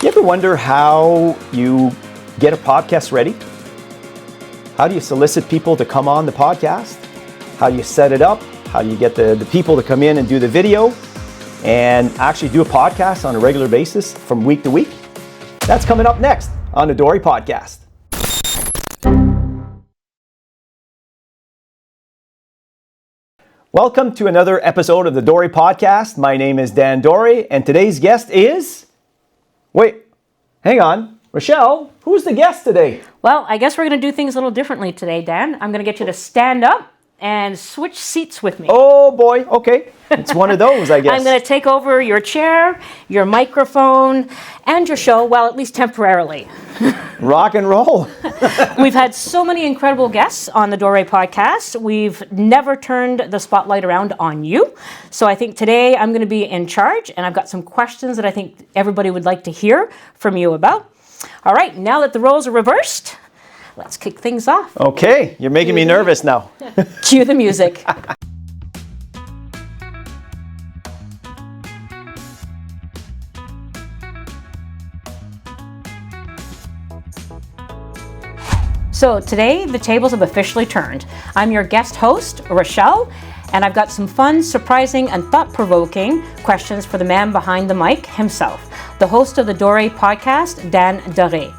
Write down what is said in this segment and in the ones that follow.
You ever wonder how you get a podcast ready? How do you solicit people to come on the podcast? How do you set it up? How do you get the people to come in and do the video and actually do a podcast on a regular basis from week to week? That's coming up next on the DORE Podcast. Welcome to another episode of the DORE Podcast. My name is Dan Doré, and today's guest is... Wait, hang on. Rachelle, who's the guest today? Well, I guess we're going to do things a little differently today, Dan. I'm going to get you to stand up and switch seats with me. Oh boy, okay. It's one of those, I guess. I'm going to take over your chair, your microphone, and your show, well, at least temporarily. Rock and roll. We've had so many incredible guests on the DORE Podcast. We've never turned the spotlight around on you. So I think today I'm going to be in charge, and I've got some questions that I think everybody would like to hear from you about. All right, now that the roles are reversed, let's kick things off. Okay, you're making me nervous now. Cue the music. So today, the tables have officially turned. I'm your guest host, Rachelle, and I've got some fun, surprising, and thought-provoking questions for the man behind the mic himself, the host of the DORE Podcast, Dan Doré.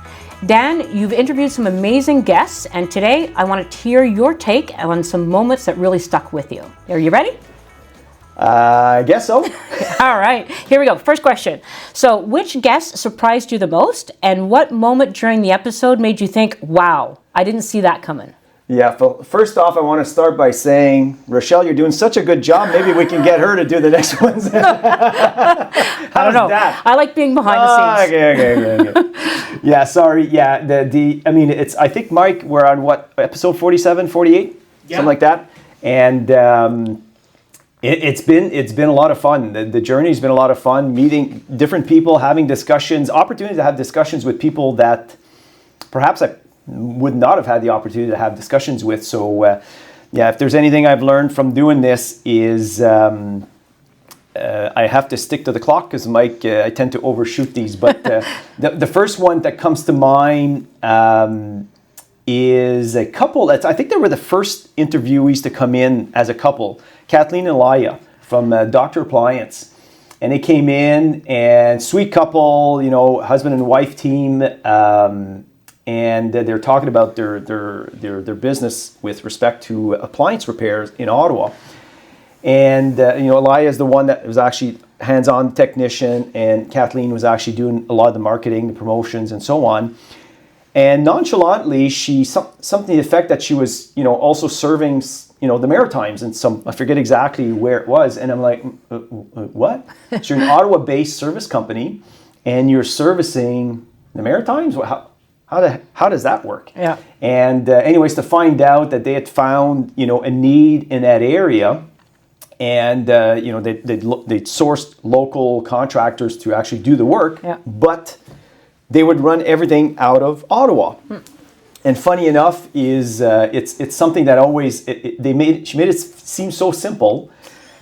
Dan, you've interviewed some amazing guests, and today I want to hear your take on some moments that really stuck with you. Are you ready? I guess so. All right, here we go. First question. So, which guest surprised you the most, and what moment during the episode made you think, wow, I didn't see that coming? Yeah, first off, I want to start by saying, Rachelle, you're doing such a good job. Maybe we can get her to do the next ones. I don't know. That? I like being behind the scenes. Okay. Yeah, sorry. Yeah, I think, Mike, we're on what, episode 47, 48? Yeah. Something like that. And it's been a lot of fun. The journey's been a lot of fun, meeting different people, having discussions, opportunity to have discussions with people that perhaps I would not have had the opportunity to have discussions with. So, if there's anything I've learned from doing this is I have to stick to the clock because, Mike, I tend to overshoot these. But the first one that comes to mind is a couple. I think they were the first interviewees to come in as a couple, Kathleen and Laia from Dr. Appliance. And they came in, and sweet couple, husband and wife team. And they're talking about their business with respect to appliance repairs in Ottawa. And Laia is the one that was actually hands-on technician, and Kathleen was actually doing a lot of the marketing, the promotions, and so on. And nonchalantly, something to the effect that she was, also serving, the Maritimes and I forget exactly where it was. And I'm like, what? So you're an Ottawa-based service company, and you're servicing the Maritimes? How does that work? Yeah. And anyways, to find out that they had found, a need in that area, and they'd sourced local contractors to actually do the work, but they would run everything out of Ottawa. And funny enough is it's something that always she made it seem so simple.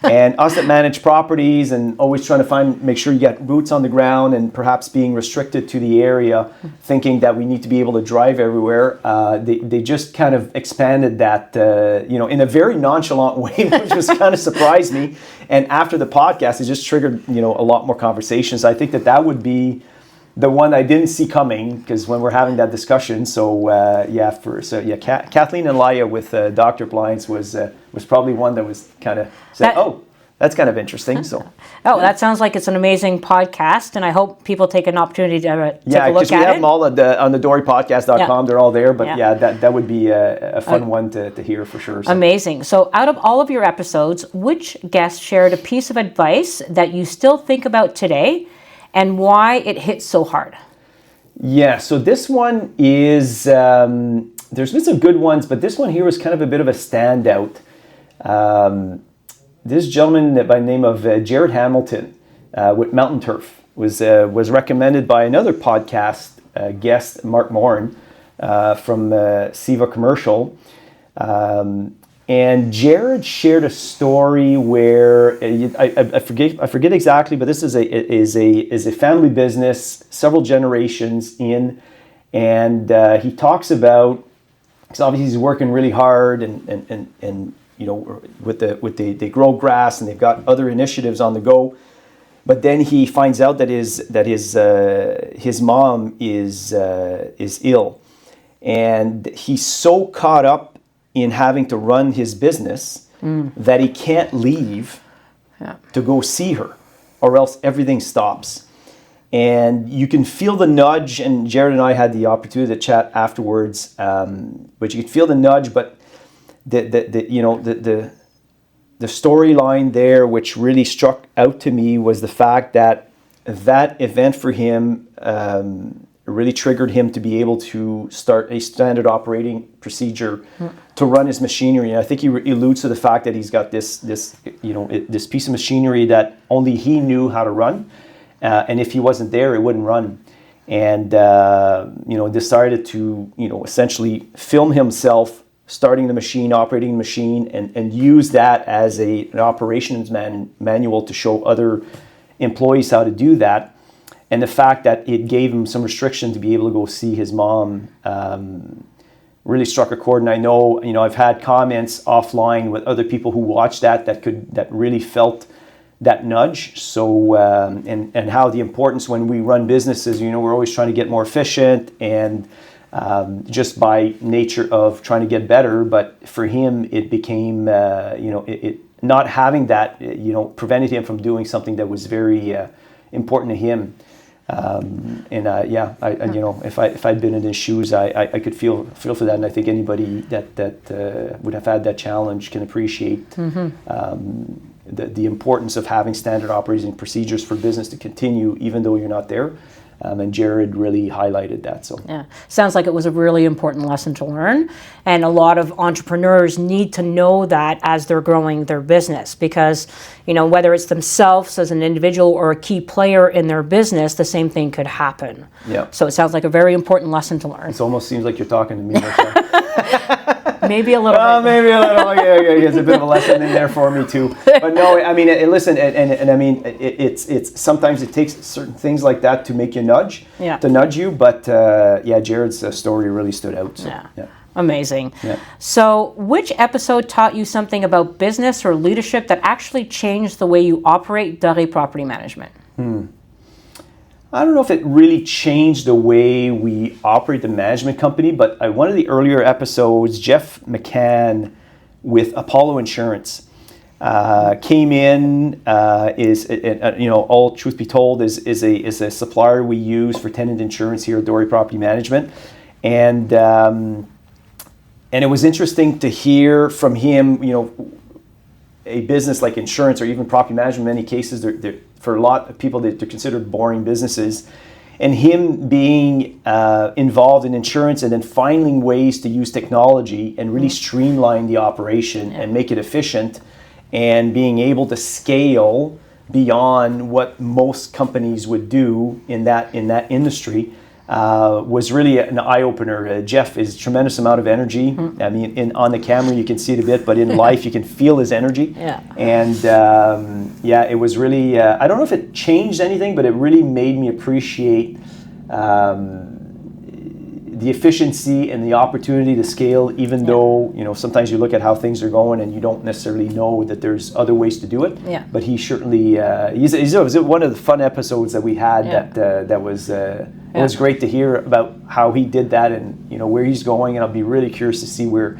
And us that manage properties and always trying to make sure you get boots on the ground, and perhaps being restricted to the area, thinking that we need to be able to drive everywhere. They just kind of expanded that, in a very nonchalant way, which just kind of surprised me. And after the podcast, it just triggered, a lot more conversations. I think that would be the one I didn't see coming, because when we're having that discussion, Kathleen and Laia with Dr. Appliance was probably one that was kind of said, that's kind of interesting. So, that sounds like it's an amazing podcast, and I hope people take an opportunity to take a look at it. Yeah, because we have them all on the DOREpodcast.com. They're all there, but that would be a fun one to hear for sure. So. Amazing. So, out of all of your episodes, which guest shared a piece of advice that you still think about today, and why it hit so hard? Yeah, so this one is, there's been some good ones, but this one here was kind of a bit of a standout. This gentleman by the name of Jared Hamilton with Mountain Turf was recommended by another podcast guest, Mark Morin, from Siva Commercial. And Jared shared a story where I forget exactly, but this is a family business, several generations in, and he talks about, because obviously he's working really hard and they grow grass and they've got other initiatives on the go, but then he finds out that his mom is ill, and he's so caught up in having to run his business that he can't leave to go see her, or else everything stops. And you can feel the nudge, and Jared and I had the opportunity to chat afterwards, but you could feel the nudge, but the storyline there, which really struck out to me, was the fact that event for him really triggered him to be able to start a standard operating procedure to run his machinery. And I think he alludes to the fact that he's got this piece of machinery that only he knew how to run, and if he wasn't there, it wouldn't run. And decided to essentially film himself starting the machine, operating the machine, and use that as an operations manual to show other employees how to do that. And the fact that it gave him some restriction to be able to go see his mom really struck a chord. And I know, I've had comments offline with other people who watched that really felt that nudge. So, and how the importance when we run businesses, we're always trying to get more efficient and just by nature of trying to get better. But for him, it became, it not having that, prevented him from doing something that was very important to him. If I'd been in his shoes, I could feel for that, and I think anybody that would have had that challenge can appreciate the importance of having standard operating procedures for business to continue even though you're not there. And Jared really highlighted that. So yeah, sounds like it was a really important lesson to learn, and a lot of entrepreneurs need to know that as they're growing their business, because whether it's themselves as an individual or a key player in their business, the same thing could happen. Yeah. So it sounds like a very important lesson to learn. It almost seems like you're talking to me, Rachelle. Maybe a little bit. Maybe a little. Okay. There's a bit of a lesson in there for me too. But no, I mean, listen, and I mean, it's sometimes it takes certain things like that to make you nudge, to nudge you. But Jared's story really stood out. So, yeah. Amazing. Yeah. So, which episode taught you something about business or leadership that actually changed the way you operate DORE Property Management? I don't know if it really changed the way we operate the management company, but one of the earlier episodes, Jeff McCann with Apollo Insurance came in. All truth be told, is a supplier we use for tenant insurance here at DORE Property Management, and it was interesting to hear from him. A business like insurance or even property management, in many cases, they're for a lot of people, they're considered boring businesses. And him being involved in insurance and then finding ways to use technology and really streamline the operation and make it efficient, and being able to scale beyond what most companies would do in that industry was really an eye-opener. Jeff is a tremendous amount of energy. I mean, on the camera you can see it a bit, but in life you can feel his energy. And it was really, I don't know if it changed anything, but it really made me appreciate the efficiency and the opportunity to scale, even though sometimes you look at how things are going and you don't necessarily know that there's other ways to do it. But he certainly it was one of the fun episodes that we had. That was it was great to hear about how he did that and where he's going, and I'll be really curious to see where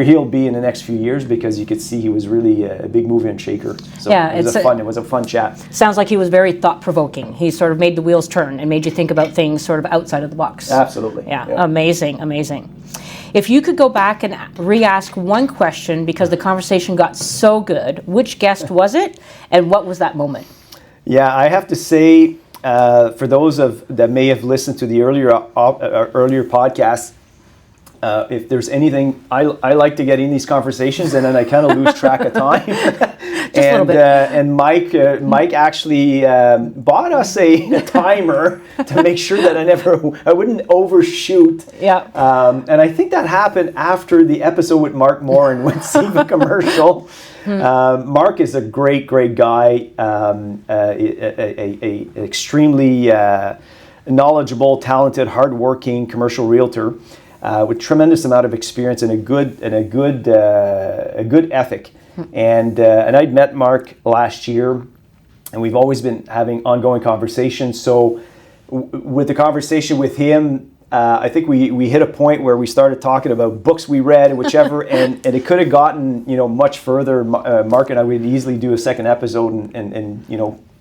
he'll be in the next few years, because you could see he was really a big mover and shaker. So it was a fun chat. Sounds like he was very thought-provoking. He sort of made the wheels turn and made you think about things sort of outside of the box. Absolutely. Yeah. Amazing. If you could go back and re-ask one question because the conversation got so good, which guest was it, and what was that moment? Yeah, I have to say, for those that may have listened to the earlier podcasts, if there's anything, I like to get in these conversations and then I kind of lose track of time. a little bit. And Mike actually bought us a timer to make sure that I wouldn't overshoot. Yeah. And I think that happened after the episode with Mark Moore and with Siva Commercial. Mark is a great guy, a extremely knowledgeable, talented, hardworking commercial realtor with tremendous amount of experience and a good ethic. And I'd met Mark last year, and we've always been having ongoing conversations. So with the conversation with him, I think we hit a point where we started talking about books we read, whichever, and it could have gotten much further. Mark and I would easily do a second episode and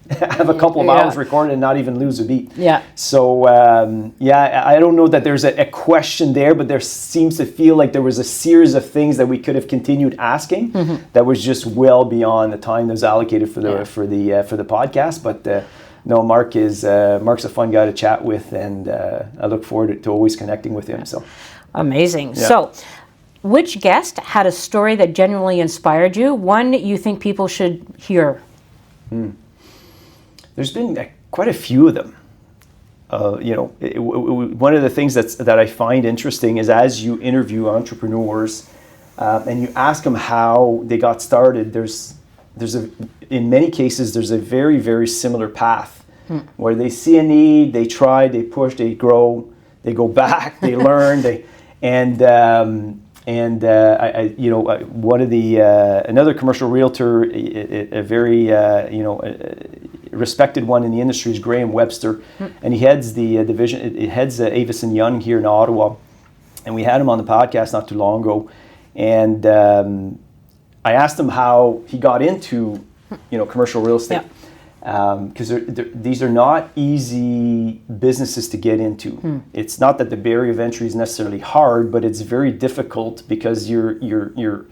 have a couple of hours recorded and not even lose a beat. Yeah. So I don't know that there's a question there, but there seems to feel like there was a series of things that we could have continued asking that was just well beyond the time that was allocated for the podcast. But no, Mark's a fun guy to chat with, and I look forward to always connecting with him. So amazing. Yeah. So, which guest had a story that genuinely inspired you? One you think people should hear? There's been quite a few of them. One of the things that I find interesting is as you interview entrepreneurs and you ask them how they got started, in many cases there's a very, very similar path where they see a need, they try, they push, they grow, they go back, they learn, one of the another commercial realtor, a very respected one in the industry is Graham Webster, and he heads the division. It heads Avis and Young here in Ottawa, and we had him on the podcast not too long ago, and I asked him how he got into commercial real estate. Because these are not easy businesses to get into. It's not that the barrier of entry is necessarily hard, but it's very difficult because you're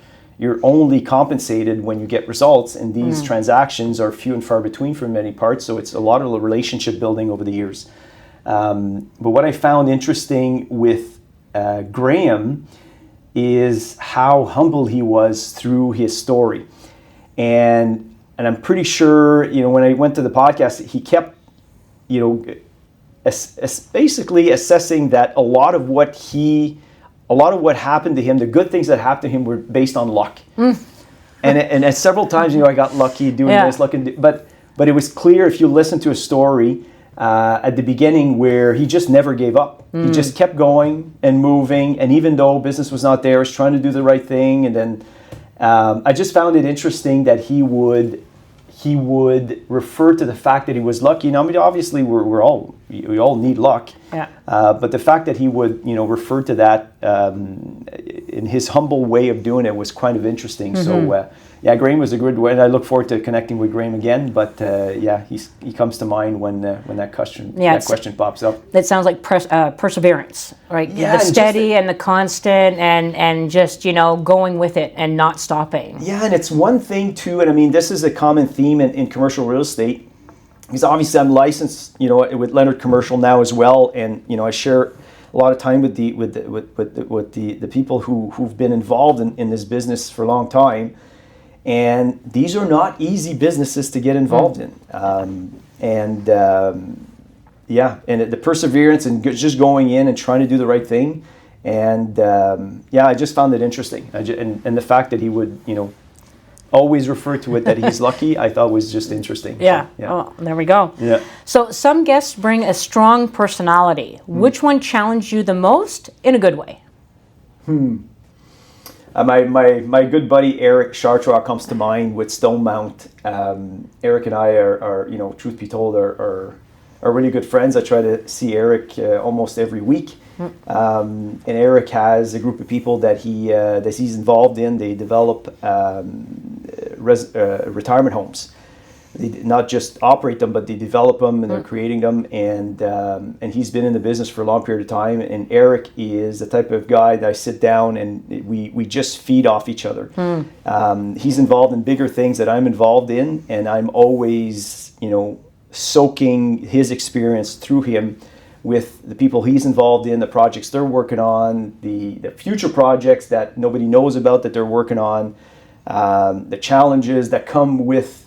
only compensated when you get results, and these transactions are few and far between for many parts. So it's a lot of relationship building over the years. But what I found interesting with Graham is how humble he was through his story, and I'm pretty sure, when I went to the podcast, he kept, basically assessing that a lot of what happened to him, the good things that happened to him, were based on luck. And several times, I got lucky doing this, but it was clear if you listen to a story at the beginning where he just never gave up. He just kept going and moving, and even though business was not there, he was trying to do the right thing. And then I just found it interesting that he would refer to the fact that he was lucky. Now, I mean, obviously, we all need luck. Yeah. But the fact that he would, refer to that in his humble way of doing it was kind of interesting. So, Graham was a good one. I look forward to connecting with Graham again. But he comes to mind when that question pops up. That sounds like perseverance, right? The steady and the constant, and just going with it and not stopping. Yeah, and it's one thing too. And I mean, this is a common theme in commercial real estate. Because obviously I'm licensed, with Leonard Commercial now as well, and I share a lot of time with the people who've been involved in this business for a long time, and these are not easy businesses to get involved in, and the perseverance and just going in and trying to do the right thing, and I just found it interesting, and the fact that he would always refer to it that he's lucky, I thought was just interesting. Yeah. Oh, there we go. Yeah. So some guests bring a strong personality. Which one challenged you the most in a good way? My good buddy Eric Chartrand comes to mind with Stonemount. Eric and I are truth be told, are really good friends. I try to see Eric almost every week. And Eric has a group of people that he's involved in. They develop retirement homes. They not just operate them, but they develop them, and they're creating them. And he's been in the business for a long period of time. And Eric is the type of guy that I sit down and we just feed off each other. He's involved in bigger things that I'm involved in, and I'm always soaking his experience through him with the people he's involved in, the projects they're working on, the future projects that nobody knows about that they're working on. the challenges that come with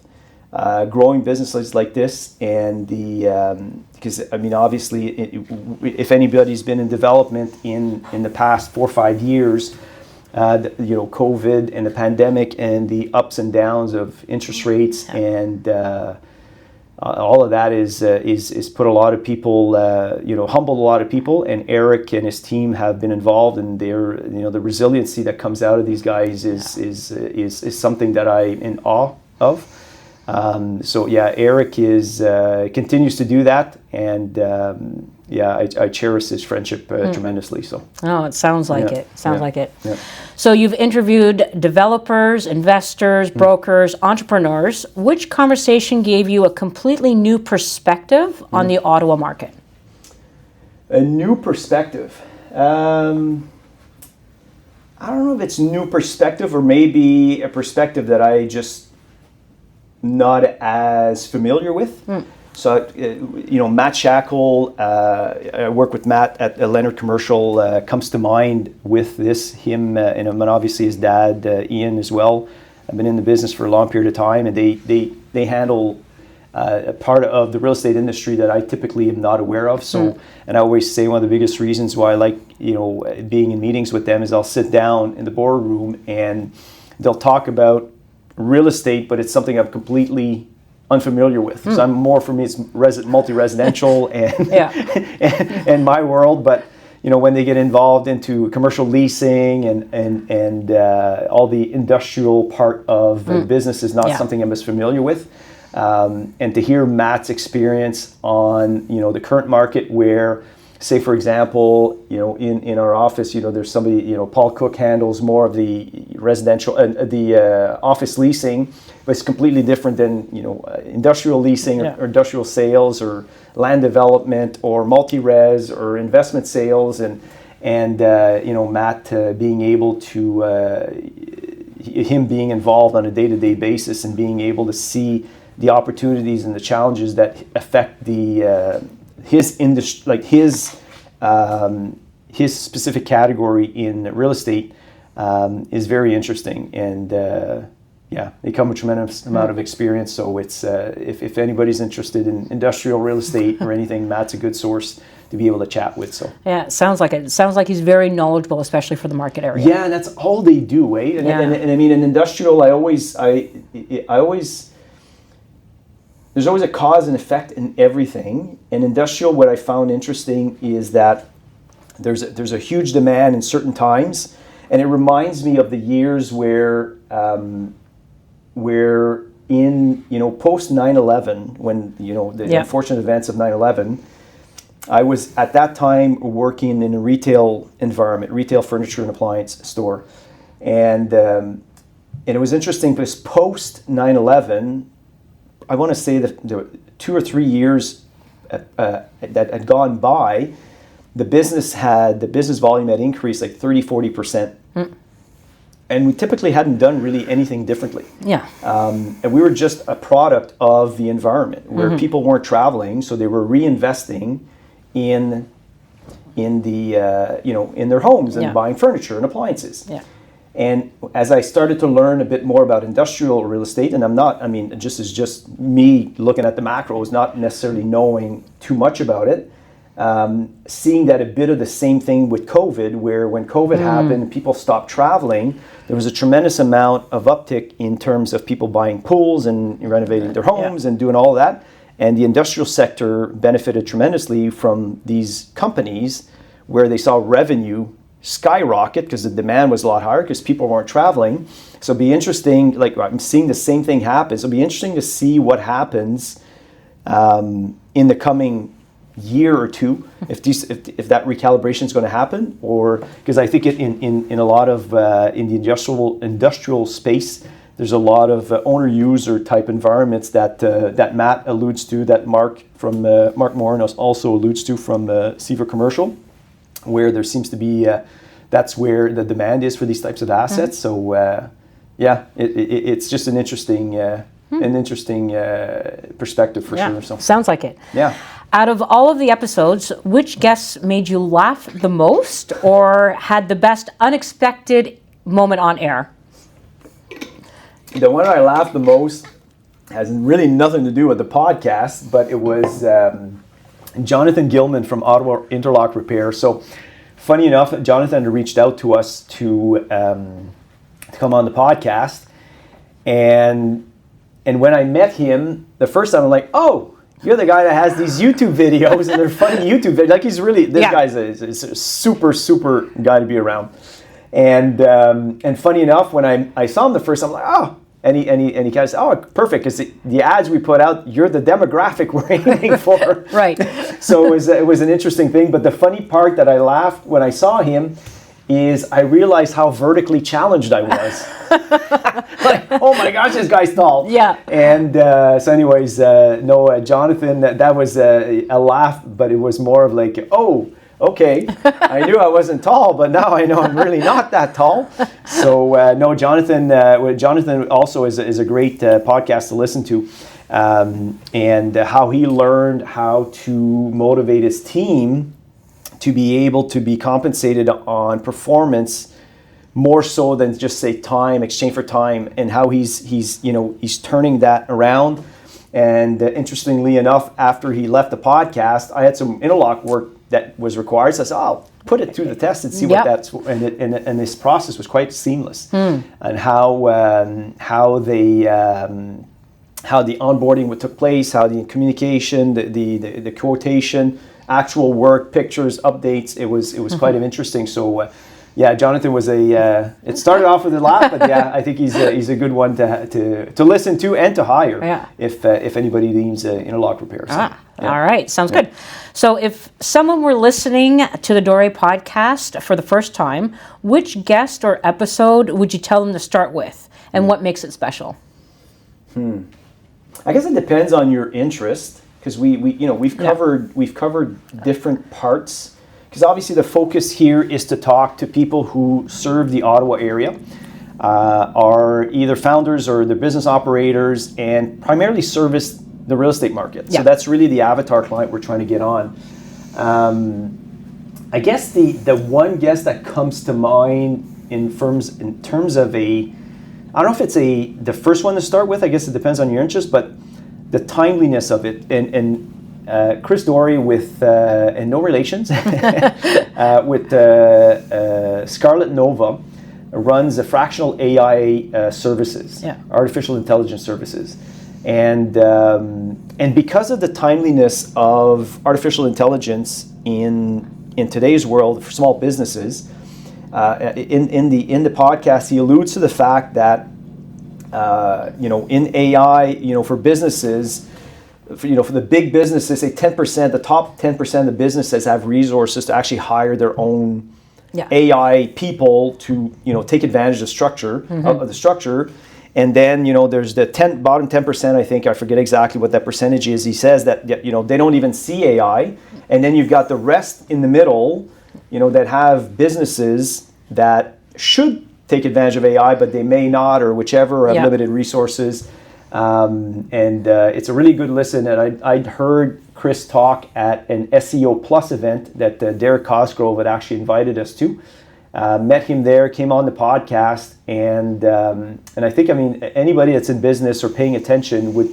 growing businesses like this, and because I mean, obviously, if anybody's been in development in the past 4 or 5 years, COVID and the pandemic and the ups and downs of interest rates and all of that is put a lot of people, humbled a lot of people. And Eric and his team have been involved, and the resiliency that comes out of these guys is something that I'm in awe of. Eric continues to do that, and I cherish his friendship tremendously. So. Oh, it sounds like it. Sounds like it. Yeah. So you've interviewed developers, investors, brokers, entrepreneurs. Which conversation gave you a completely new perspective on the Ottawa market? A new perspective. I don't know if it's new perspective or maybe a perspective that I just not as familiar with. So, Matt Shackle, I work with Matt at Leonard Commercial, comes to mind with this. Him and obviously his dad, Ian, as well. I've been in the business for a long period of time, and they handle a part of the real estate industry that I typically am not aware of. So, and I always say one of the biggest reasons why I like being in meetings with them is I'll sit down in the boardroom and they'll talk about real estate, but it's something I'm completely unfamiliar with. So for me, it's multi-residential and and my world. But when they get involved into commercial leasing and all the industrial part of the business is not something I'm as familiar with. And to hear Matt's experience on the current market, where, say for example, in our office, there's somebody, Paul Cook handles more of the residential, the office leasing, but it's completely different than industrial leasing or industrial sales or land development or multi-res or investment sales, and Matt being able to him being involved on a day-to-day basis and being able to see the opportunities and the challenges that affect his industry, like his specific category in real estate, is very interesting, and they come with a tremendous amount of experience. So it's if anybody's interested in industrial real estate or anything, Matt's a good source to be able to chat with. So it sounds like it. It sounds like he's very knowledgeable, especially for the market area. Yeah, and that's all they do, eh? And I mean, in industrial, I always there's always a cause and effect in everything. In industrial, what I found interesting is that there's a huge demand in certain times, and it reminds me of the years where in post 9/11, when the unfortunate events of 9/11, I was at that time working in a retail environment, retail furniture and appliance store, and it was interesting because post 9/11. I want to say that there were 2 or 3 years that had gone by, the business volume had increased like 30-40%. And we typically hadn't done really anything differently. And we were just a product of the environment where people weren't traveling, so they were reinvesting in their homes and buying furniture and appliances. And as I started to learn a bit more about industrial real estate, and just me looking at the macros, not necessarily knowing too much about it, seeing that a bit of the same thing with COVID, where when COVID happened and people stopped traveling, there was a tremendous amount of uptick in terms of people buying pools and renovating their homes and doing all of that. And the industrial sector benefited tremendously from these companies where they saw revenue skyrocket because the demand was a lot higher because people weren't traveling. So it'll be interesting, like I'm seeing the same thing happen. So it'll be interesting to see what happens in the coming year or two, if that recalibration is going to happen, or because I think in a lot of in the industrial space, there's a lot of owner-user type environments that Matt alludes to, that Mark Morin also alludes to from Seaver Commercial, where there seems to be that's where the demand is for these types of assets. So it's just an interesting perspective for sure. So sounds like it. Yeah. Out of all of the episodes, which guests made you laugh the most or had the best unexpected moment on air? the one I laughed the most has really nothing to do with the podcast, but it was Jonathan Gilman from Ottawa Interlock Repair. So funny enough, Jonathan reached out to us to come on the podcast, and when I met him the first time, I'm like, oh, you're the guy that has these YouTube videos, and they're funny YouTube videos. Like, he's really, this guy's a super guy to be around. And funny enough, when I saw him the first time, I'm like, oh, and he kind of said, oh, perfect, because the ads we put out, you're the demographic we're aiming for. Right. So it was an interesting thing. But the funny part that I laughed when I saw him is I realized how vertically challenged I was. Like, oh my gosh, this guy's tall. Yeah. And so anyways, Jonathan, that was a laugh, but it was more of like, oh, okay, I knew I wasn't tall, but now I know I'm really not that tall. So Jonathan also is a great podcast to listen to, and how he learned how to motivate his team to be able to be compensated on performance more so than just say time, exchange for time, and how he's turning that around. And interestingly enough, after he left the podcast, I had some interlock work that was required. So I said, I'll put it through the test and see what that's, and this process was quite seamless. And how the onboarding took place, how the communication, the quotation, actual work, pictures, updates, it was quite interesting. So Jonathan was it started off with a laugh, but I think he's a good one to listen to and to hire if anybody needs interlock repairs. All right, sounds good. So if someone were listening to the DORE podcast for the first time, which guest or episode would you tell them to start with, and what makes it special? I guess it depends on your interest, because we've covered different parts. Because obviously the focus here is to talk to people who serve the Ottawa area, are either founders or they're business operators, and primarily service the real estate market. So that's really the avatar client we're trying to get on. I guess the one guest that comes to mind in terms of I don't know if it's the first one to start with. I guess it depends on your interest, but the timeliness of it, and Chris Doré with, and no relations, with Scarlett Nova, runs a fractional AI services, artificial intelligence services. And because of the timeliness of artificial intelligence in today's world for small businesses, in the podcast, he alludes to the fact that in AI, for businesses, for the big businesses, say 10%, the top 10% of the businesses have resources to actually hire their own AI people to take advantage of the structure of the structure. And then there's the bottom 10%. I think I forget exactly what that percentage is. He says that they don't even see AI, and then you've got the rest in the middle, that have businesses that should take advantage of AI, but they may not, or whichever, or have limited resources. It's a really good listen. And I'd heard Chris talk at an SEO Plus event that Derek Cosgrove had actually invited us to. Met him there, came on the podcast, and I think, anybody that's in business or paying attention would,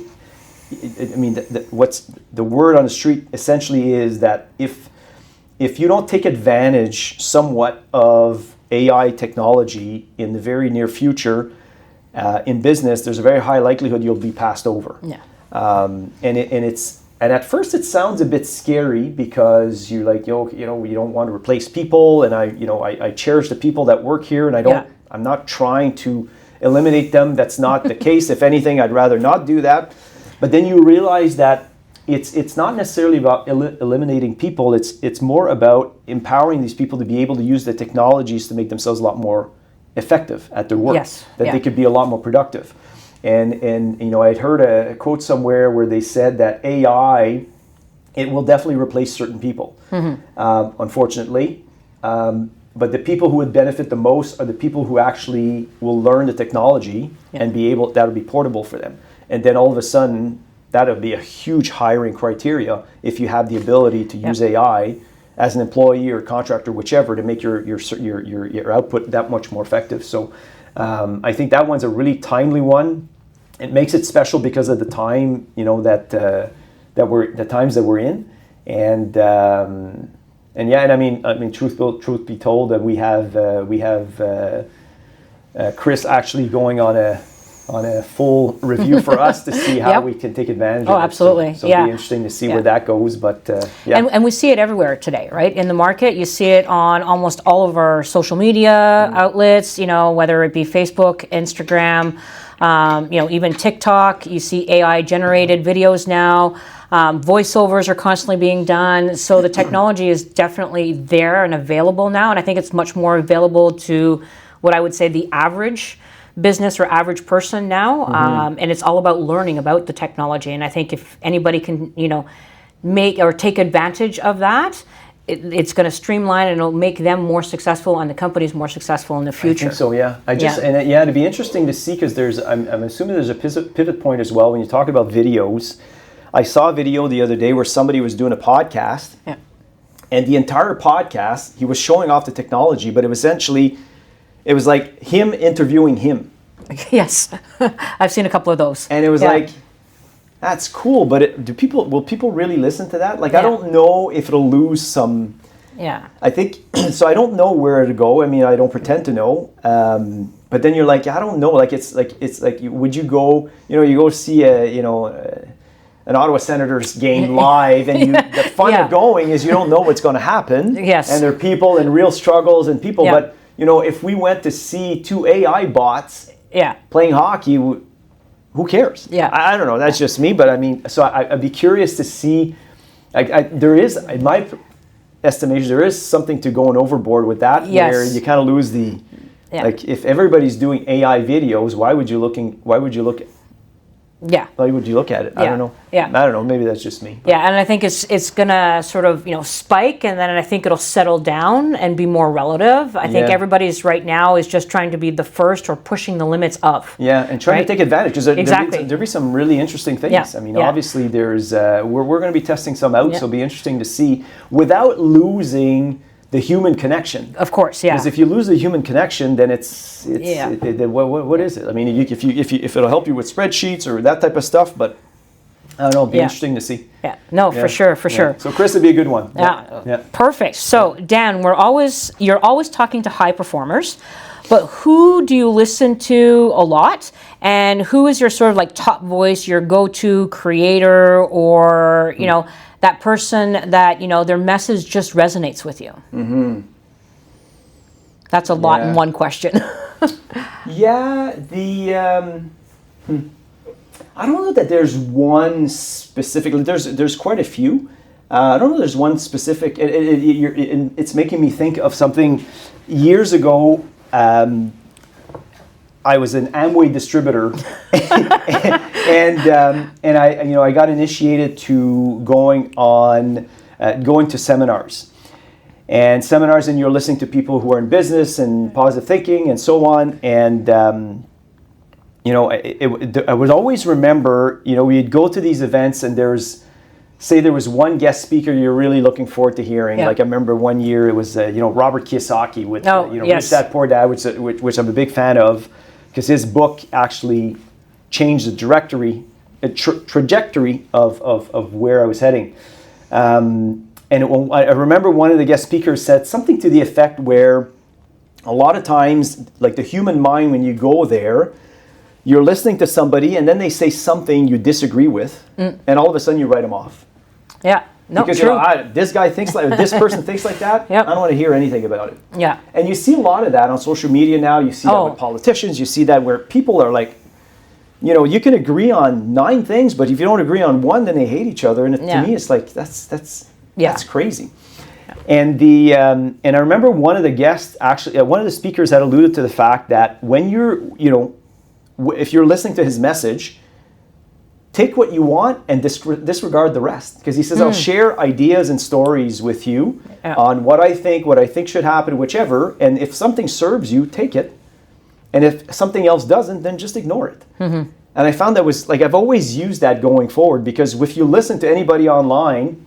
what's the word on the street essentially is that if you don't take advantage somewhat of AI technology in the very near future in business, there's a very high likelihood you'll be passed over. And at first it sounds a bit scary, because you're like, you don't want to replace people, and I cherish the people that work here, and I'm not trying to eliminate them. That's not the case. If anything, I'd rather not do that. But then you realize that it's not necessarily about eliminating people. It's more about empowering these people to be able to use the technologies to make themselves a lot more effective at their work. They could be a lot more productive. And I'd heard a quote somewhere where they said that AI, it will definitely replace certain people, unfortunately. But the people who would benefit the most are the people who actually will learn the technology and that'll be portable for them. And then all of a sudden, that'll be a huge hiring criteria if you have the ability to use AI as an employee or contractor, whichever, to make your output that much more effective. So I think that one's a really timely one. It makes it special because of the time, the times that we're in, and I mean, truth be told, that we have Chris actually going on a full review for us to see how we can take advantage of it. Oh, absolutely. So it'll be interesting to see where that goes. But And we see it everywhere today, right? In the market, you see it on almost all of our social media outlets, whether it be Facebook, Instagram, even TikTok. You see AI generated videos now. Voiceovers are constantly being done. So the technology is definitely there and available now. And I think it's much more available to what I would say the average business or average person now. And it's all about learning about the technology. And I think if anybody can, make or take advantage of that, it's going to streamline and it'll make them more successful and the companies more successful in the future. I think so, yeah. It'd be interesting to see because I'm assuming there's a pivot point as well when you talk about videos. I saw a video the other day where somebody was doing a podcast, and the entire podcast, he was showing off the technology, but it was like him interviewing him. Yes, I've seen a couple of those. And it was like, that's cool, but will people really listen to that? Like, I don't know if it'll lose some. Yeah. I think so. I don't know where to go. I mean, I don't pretend to know. But then you're like, I don't know. Like, it's like, would you go? You go see an Ottawa Senators game live, and the fun of going is you don't know what's going to happen. Yes. And there are people and real struggles and people. But if we went to see two AI bots playing hockey, who cares? Yeah. I don't know. That's just me. But I mean, so I'd be curious to see. There is, in my estimation, there is something to going overboard with that, where you kind of lose the. Like, if everybody's doing AI videos, why would you look at? Why would you look at it? I don't know. I don't know. Maybe that's just me. But. Yeah, and I think it's gonna sort of spike, and then I think it'll settle down and be more relative. I think everybody's right now is just trying to be the first or pushing the limits of. Yeah, and trying to take advantage because there'll be some really interesting things. Yeah. I mean, obviously there's we're going to be testing some out, so it'll be interesting to see without losing the human connection. Of course, yeah. Because if you lose the human connection, then it's what is it? I mean, if it'll help you with spreadsheets or that type of stuff, but I don't know, it'll be interesting to see. Yeah, no, for sure. So Chris would be a good one. Yeah. Perfect. So Dan, you're always talking to high performers, but who do you listen to a lot? And who is your sort of like top voice, your go-to creator, or that person that their message just resonates with you? That's a lot in one question. I don't know that there's one specifically. There's quite a few. I don't know. There's one specific. It's making me think of something. Years ago, I was an Amway distributor, and I got initiated to going to seminars. And seminars, and you're listening to people who are in business and positive thinking and so on. And I would always remember, we'd go to these events, and there was one guest speaker you're really looking forward to hearing. Like I remember one year it was Robert Kiyosaki with Rich Dad Poor Dad, which I'm a big fan of, because his book actually changed the trajectory of where I was heading. I remember one of the guest speakers said something to the effect where a lot of times, like the human mind, when you go there, you're listening to somebody and then they say something you disagree with, and all of a sudden you write them off. Yeah, no, because true. This guy thinks like this person thinks like that. I don't want to hear anything about it. Yeah, and you see a lot of that on social media now. You see that with politicians. You see that where people are like, you can agree on 9 things, but if you don't agree on one, then they hate each other. And to me, it's like that's crazy. And I remember one of the guests actually, one of the speakers had alluded to the fact that when if you're listening to his message, take what you want and disregard the rest. Because he says, I'll share ideas and stories with you on what I think should happen, whichever. And if something serves you, take it. And if something else doesn't, then just ignore it. And I found that was like, I've always used that going forward, because if you listen to anybody online,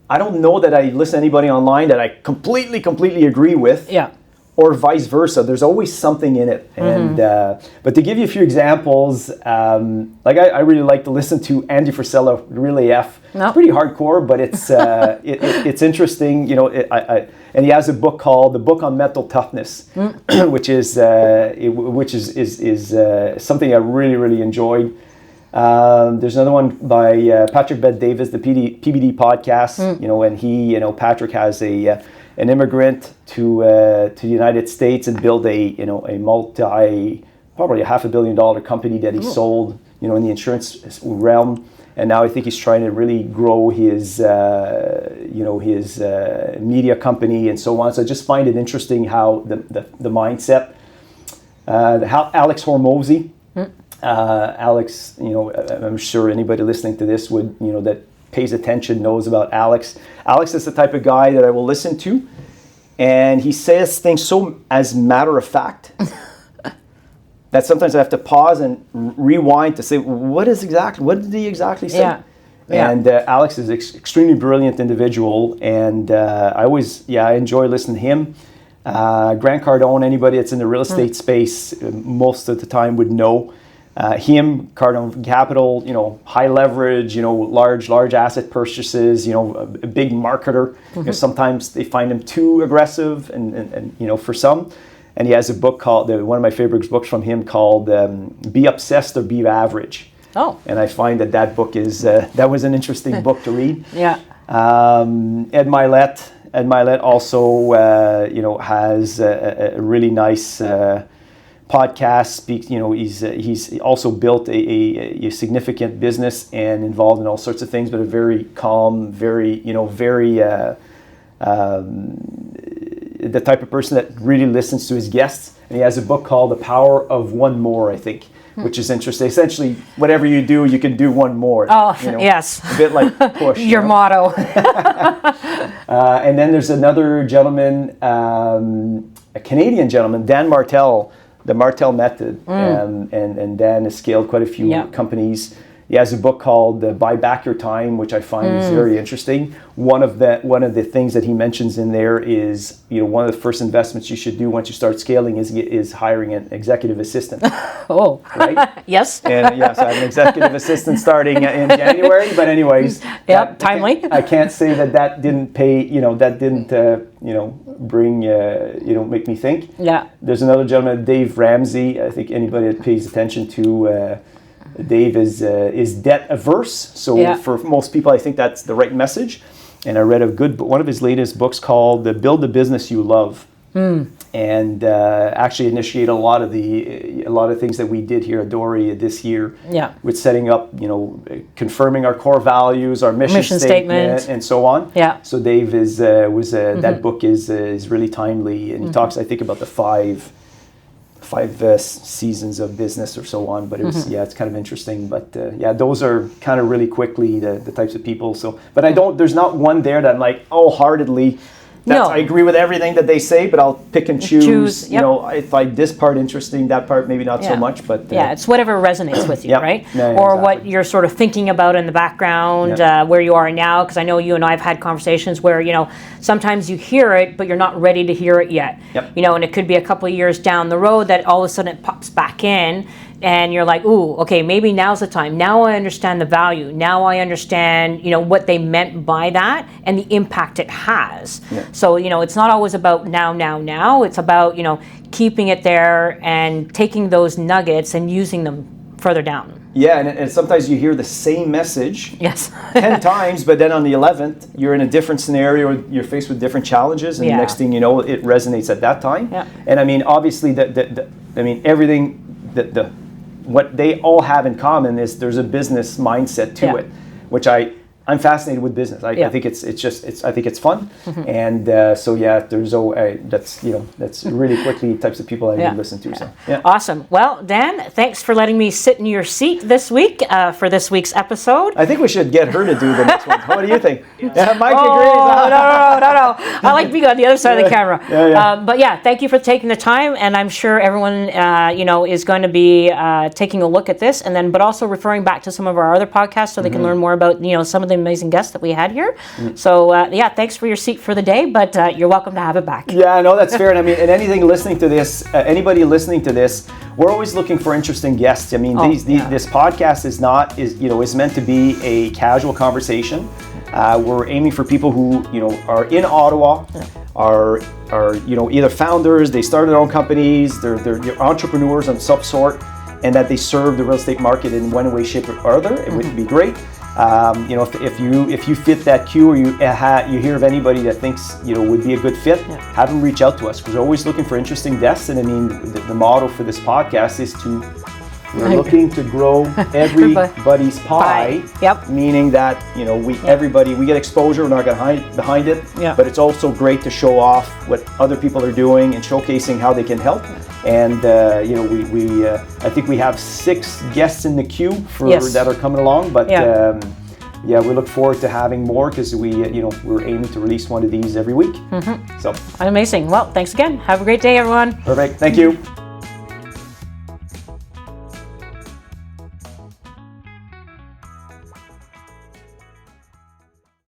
I don't know that I listen to anybody online that I completely agree with. or vice versa. There's always something in it. And but to give you a few examples, like I really like to listen to Andy Frisella, Relay F. It's pretty hardcore, but it's it's interesting. You know, and he has a book called The Book on Mental Toughness, which is something I really enjoyed. There's another one by Patrick Bet-Davis, the PBD podcast. You know, and Patrick has an immigrant to the United States and build a probably a $500 million company that he sold, you know, in the insurance realm. And now I think he's trying to really grow his media company and so on. So I just find it interesting how the mindset. How Alex Hormozy, Alex, you know, I'm sure anybody listening to this would, you know, that pays attention knows about Alex. Alex is the type of guy that I will listen to, and he says things so as matter of fact that sometimes I have to pause and rewind to say, what did he exactly say? Yeah. And Alex is an extremely brilliant individual, and I enjoy listening to him. Grant Cardone, anybody that's in the real estate space most of the time would know. Him, Cardone Capital, you know, high leverage, you know, large asset purchases, you know, a big marketer. You know, sometimes they find him too aggressive, and you know, for some. And he has a book called, one of my favorite books from him called Be Obsessed or Be Average. Oh. And I find that book is, that was an interesting book to read. Yeah. Ed Milet also, you know, has a really nice podcast. You know, he's also built a significant business and involved in all sorts of things, but a very calm, very the type of person that really listens to his guests. And he has a book called The Power of One More, I think, which is interesting. Essentially, whatever you do, you can do one more. Oh, you know, yes. A bit like push. Your motto. And then there's another gentleman, a Canadian gentleman, Dan Martel, the Martel Method. And Dan has scaled quite a few companies. He has a book called Buy Back Your Time, which I find is very interesting. One of the things that he mentions in there is, you know, one of the first investments you should do once you start scaling is hiring an executive assistant. Oh, right? Yes. And so I have an executive assistant starting in January. But anyways, timely. I can't say that didn't pay. You know, that didn't bring make me think. Yeah. There's another gentleman, Dave Ramsey. I think anybody that pays attention to. Dave is debt averse, so for most people, I think that's the right message. And I read one of his latest books called "Build the Business You Love," and actually initiated a lot of things that we did here at DORE this year. Yeah, with setting up, you know, confirming our core values, our mission statement, and so on. Yeah. So Dave that book is really timely, and he talks, I think, about the five seasons of business or so on, but it was it's kind of interesting. But those are kind of really quickly the types of people. So, but there's not one there that I'm like wholeheartedly. I agree with everything that they say, but I'll pick and choose. You know, I find this part interesting, that part maybe not so much. But it's whatever resonates with you, right? Or what you're sort of thinking about in the background, where you are now. Because I know you and I have had conversations where, you know, sometimes you hear it, but you're not ready to hear it yet. You know, and it could be a couple of years down the road that all of a sudden it pops back in. And you're like, ooh, okay, maybe now's the time. Now I understand the value. Now I understand, you know, what they meant by that and the impact it has. Yeah. So, you know, it's not always about now. It's about, you know, keeping it there and taking those nuggets and using them further down. Yeah, and sometimes you hear the same message 10 times, but then on the 11th, you're in a different scenario, you're faced with different challenges, and the next thing you know, it resonates at that time. Yeah. And I mean, obviously, everything, what they all have in common is there's a business mindset to it, which I'm fascinated with business. I think I think it's fun, and there's that's really quickly types of people I listen to. So awesome. Well, Dan, thanks for letting me sit in your seat this week for this week's episode. I think we should get her to do the next one. What do you think? Mike agrees. No. know. I like being on the other side of the camera. But yeah, thank you for taking the time, and I'm sure everyone, is going to be taking a look at this, and then, but also referring back to some of our other podcasts so they can learn more about, some of the amazing guests that we had here. So thanks for your seat for the day, but you're welcome to have it back. Yeah, no, that's fair. And I mean, and anybody listening to this, we're always looking for interesting guests. I mean, this podcast is meant to be a casual conversation. We're aiming for people who, are in Ottawa, are either founders, they started their own companies, they're entrepreneurs of some sort, and that they serve the real estate market in one way, shape, or other. It would be great. If you fit that queue, or you hear of anybody that thinks would be a good fit, have them reach out to us, because we're always looking for interesting guests. And I mean, the motto for this podcast is we're looking to grow everybody's pie. Yep. Meaning that we get exposure, we're not behind it, but it's also great to show off what other people are doing and showcasing how they can help. And I think we have 6 guests in the queue that are coming along, but we look forward to having more, because we're aiming to release one of these every week. So amazing. Well, thanks again. Have a great day, everyone. Perfect. Thank you.